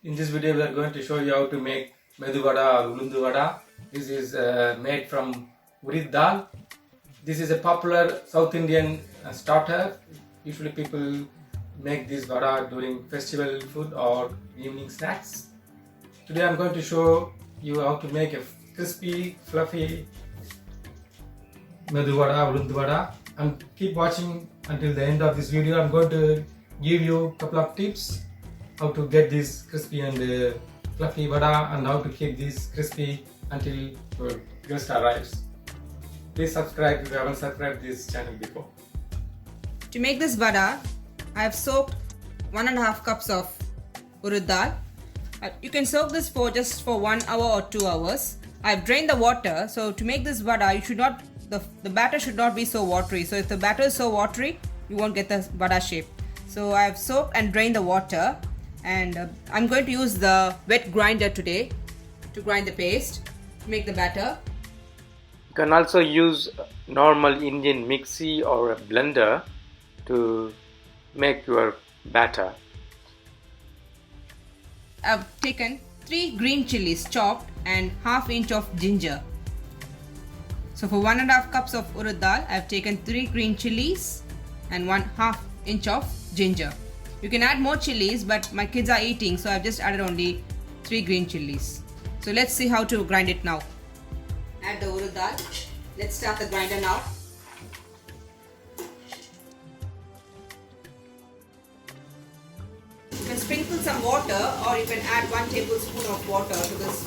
In this video we are going to show you how to make Methu vada or Ulundhu vada. This is made from Urid dal. This is a popular South Indian starter. Usually people make this vada during festival food or evening snacks. Today I am going to show you how to make a crispy, fluffy Methu vada, Ulundhu vada. And keep watching until the end of this video. I am going to give you a couple of tips how to get this crispy and fluffy vada and how to keep this crispy until your guest arrives. Please subscribe if you haven't subscribed this channel before. To make this vada, I have soaked 1.5 cups of Urid dal. You can soak this for just for 1 hour or 2 hours. I have drained the water, so to make this vada, you should not the batter should not be so watery. So if the batter is so watery, you won't get the vada shape. So I have soaked and drained the water, and I'm going to use the wet grinder today to grind the paste to make the batter. You can also use normal Indian mixie or a blender to make your batter. I've taken 3 green chilies chopped and ½ inch of ginger. So for 1.5 cups of urad dal, I've taken 3 green chilies and 1/2 inch of ginger. You can add more chilies, but my kids are eating, so I've just added only 3 green chilies. So let's see how to grind it now. Add the urad dal. Let's start the grinder now. You can sprinkle some water, or you can add 1 tablespoon of water to this.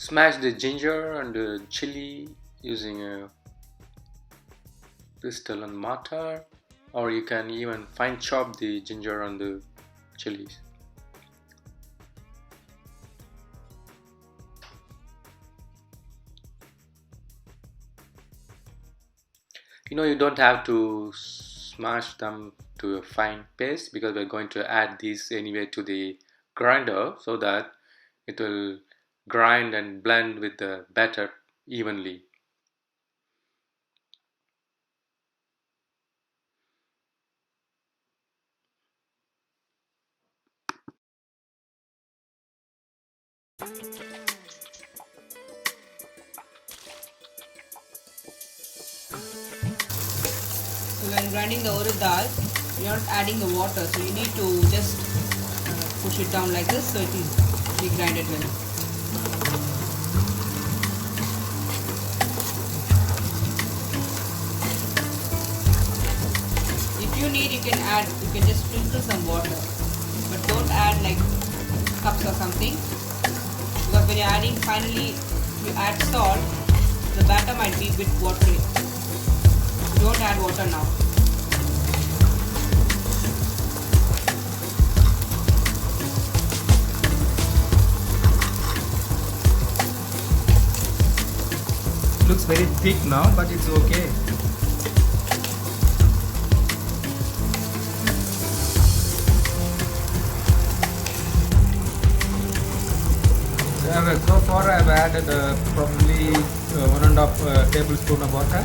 Smash the ginger and the chili using a pestle and mortar, or you can even fine chop the ginger and the chilies. You don't have to smash them to a fine paste, because we're going to add these anyway to the grinder, so that it will grind and blend with the batter evenly. So when grinding the urad dal, you're not adding the water, so you need to just push it down like this, so it will be grinded well. If you need, you can just sprinkle some water, but don't add like cups or something, because when you're adding, finally you add salt, the batter might be a bit watery. Don't add water now. Looks very thick now, but it's okay. So far I have added probably 1.5 tablespoon of water.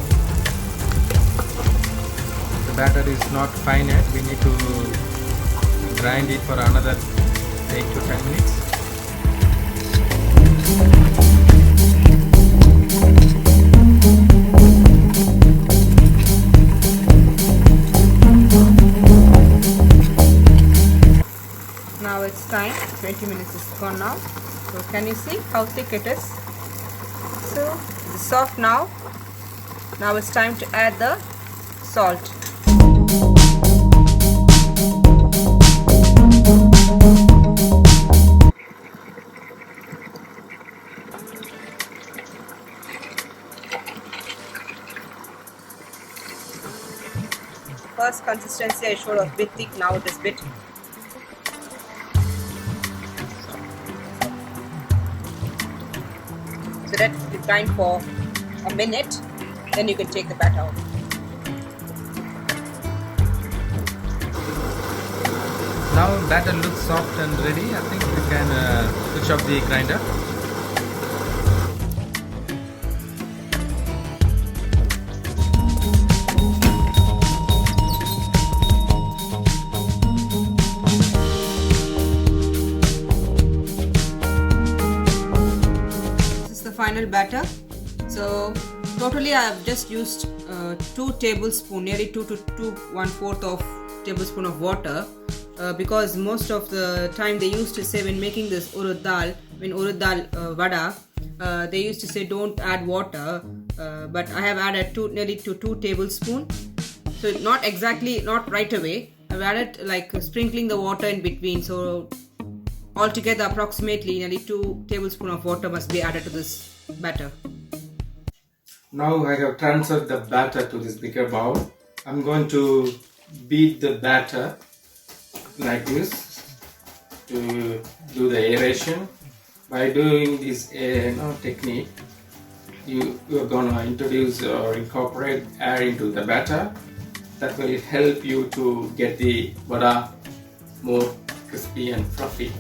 The batter is not fine yet. We need to grind it for another 8 to 10 minutes. Now it's time, 20 minutes is gone now. So can you see how thick it is? So it's soft now. Now it's time to add the salt. First consistency I showed was a bit thick, now it is a bit. So let it grind for a minute, then you can take the batter out. Now batter looks soft and ready. I think we can switch off the grinder. This is the final batter. So totally I have just used 2 tablespoons, nearly 2 to 1/4 of tablespoon of water, because most of the time they used to say when making this urud dal, vada, they used to say don't add water, but I have added nearly 2 tablespoons. So not right away. I've added like sprinkling the water in between. So altogether approximately nearly 2 tablespoons of water must be added to this batter. Now I have transferred the batter to this bigger bowl. I'm going to beat the batter like this to do the aeration. By doing this technique, you are going to introduce or incorporate air into the batter. That will help you to get the vada more crispy and fluffy.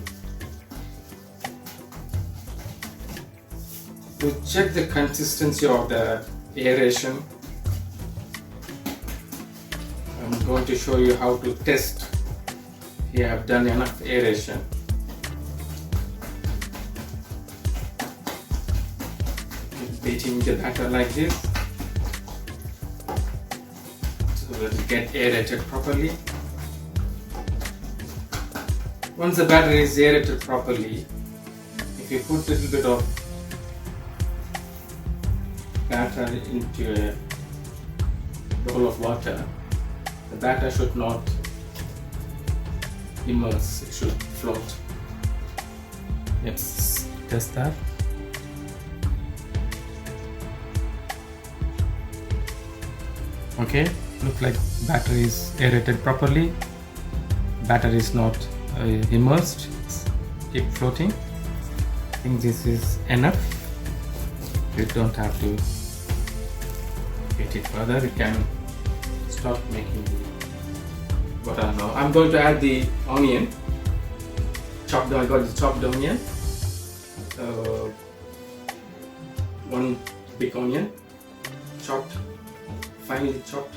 To check the consistency of the aeration, I'm going to show you how to test if you have done enough aeration. Beating the batter like this so that it get aerated properly. Once the batter is aerated properly, if you put a little bit of batter into a bowl of water, the batter should not immerse, it should float. Let's test that. Okay, look like batter is aerated properly. Batter is not immersed, keep floating. I think this is enough. You don't have to get it further. You can start making the butter now. I'm going to add the onion. Chopped. I got the chopped onion. So 1 big onion, chopped, finely chopped.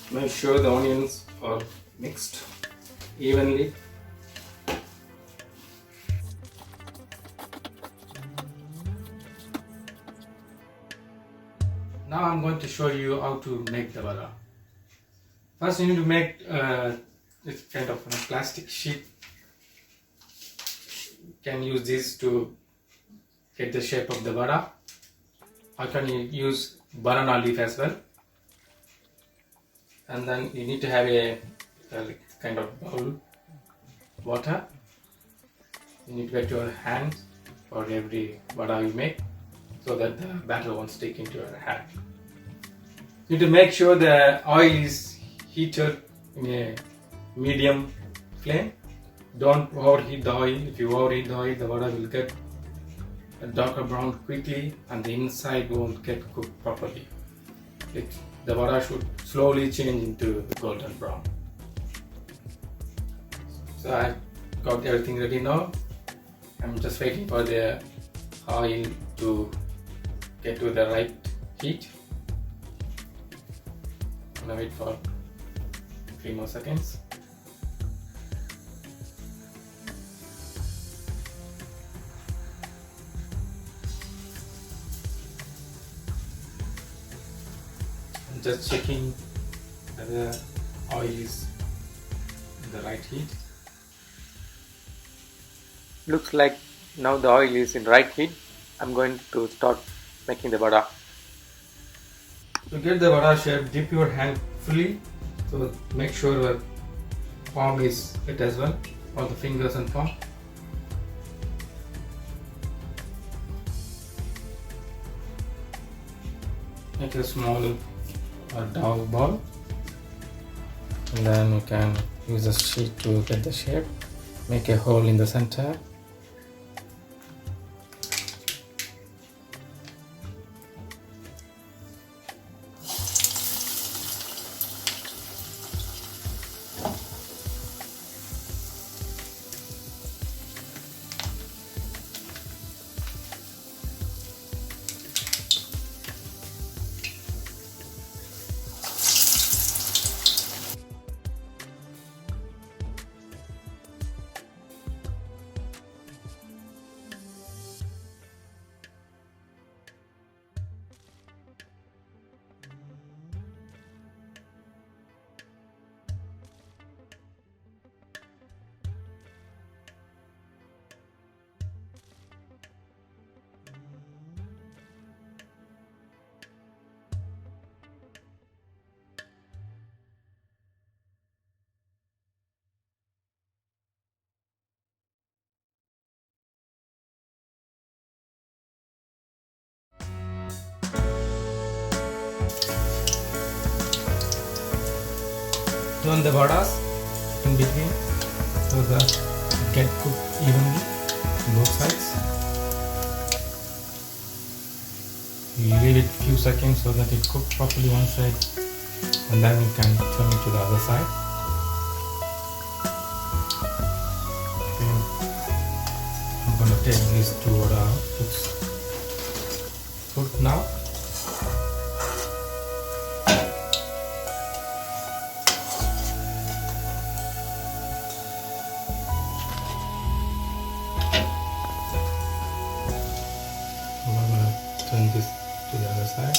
Make sure the onions are mixed evenly. Now I'm going to show you how to make the vada. First you need to make this kind of plastic sheet. You can use this to get the shape of the vada. Or can you use banana leaf as well. And then you need to have a kind of bowl, water. You need to get your hands for every vada you make so that the batter won't stick into your hand. You need to make sure the oil is heated in a medium flame. Don't overheat the oil. If you overheat the oil, the vada will get a darker brown quickly and the inside won't get cooked properly. The vada should slowly change into golden brown. So I got everything ready now. I'm just waiting for the oil to get to the right heat. I'm gonna wait for 3 more seconds. Just checking that the oil is in the right heat. Looks like now the oil is in right heat. I'm going to start making the vada. To get the vada shape, dip your hand fully So make sure your palm is wet as well, all the fingers and palm. Make a small dough ball, and then you can use a sheet to get the shape. Make a hole in the center. Turn the vadas in between so that it get cooked evenly on both sides. You leave it few seconds so that it cooks properly one side, and then you can turn it to the other side. Okay. I'm going to take these two vada out. It's cooked now. Turn this to the other side.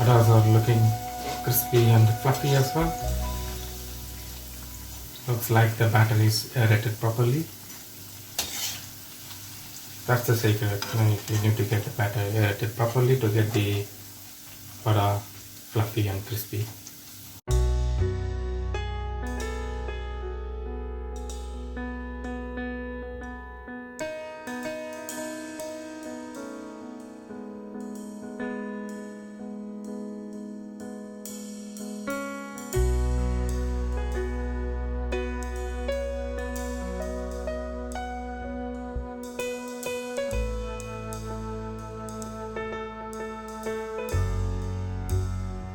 Vadas are looking crispy and fluffy as well. Looks like the batter is aerated properly. That's the secret. You need to get the batter aerated properly to get the vada fluffy and crispy.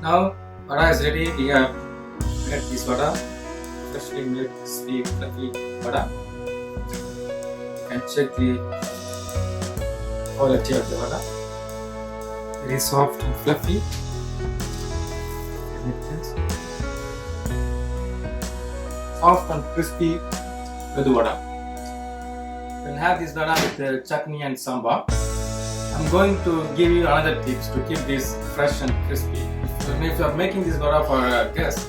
Now vada is ready. We have made this vada, freshly made crispy fluffy vada. You can check the quality of the vada. Very soft and fluffy. Soft and crispy Methu vada. You can have this vada with chutney and sambar. I'm going to give you another tips to keep this fresh and crispy. If you are making this vada for a guest,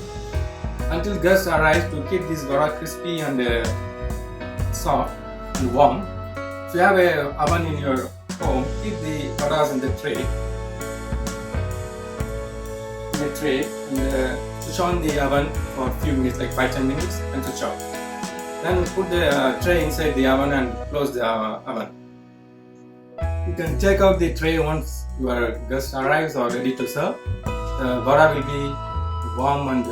until guests arrive, to keep this vada crispy and soft and warm, if you have an oven in your home, keep the vadas in the tray. And switch on the oven for a few minutes, like 5-10 minutes, and switch off. Then put the tray inside the oven and close the oven. You can take out the tray once your guest arrives or ready to serve. The vada will be warm and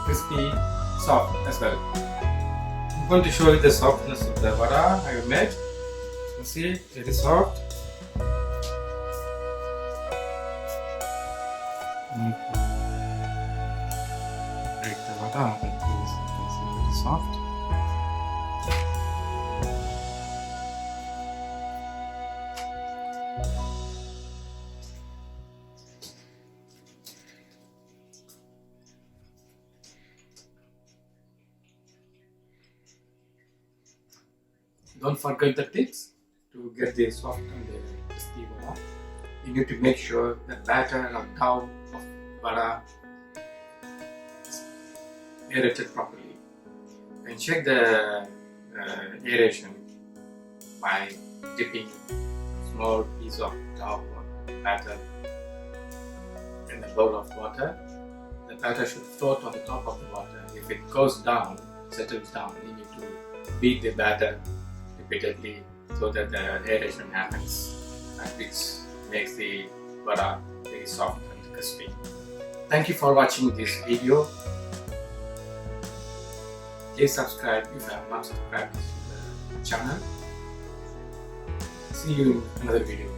crispy, soft as well. I'm going to show you the softness of the vada I have made. You can see it is soft. Break the vada, you can see it is soft. Don't forget the tips to get the soft and the crispy vada. You need to make sure the batter or dough of vada is aerated properly. You can check the aeration by dipping small piece of dough or batter in a bowl of water. The batter should float on the top of the water. If it goes down, settles down, you need to beat the batter repeatedly so that the aeration happens, and which makes the vada very soft and crispy. Thank you for watching this video. Please subscribe if you have not subscribed to the channel. See you in another video.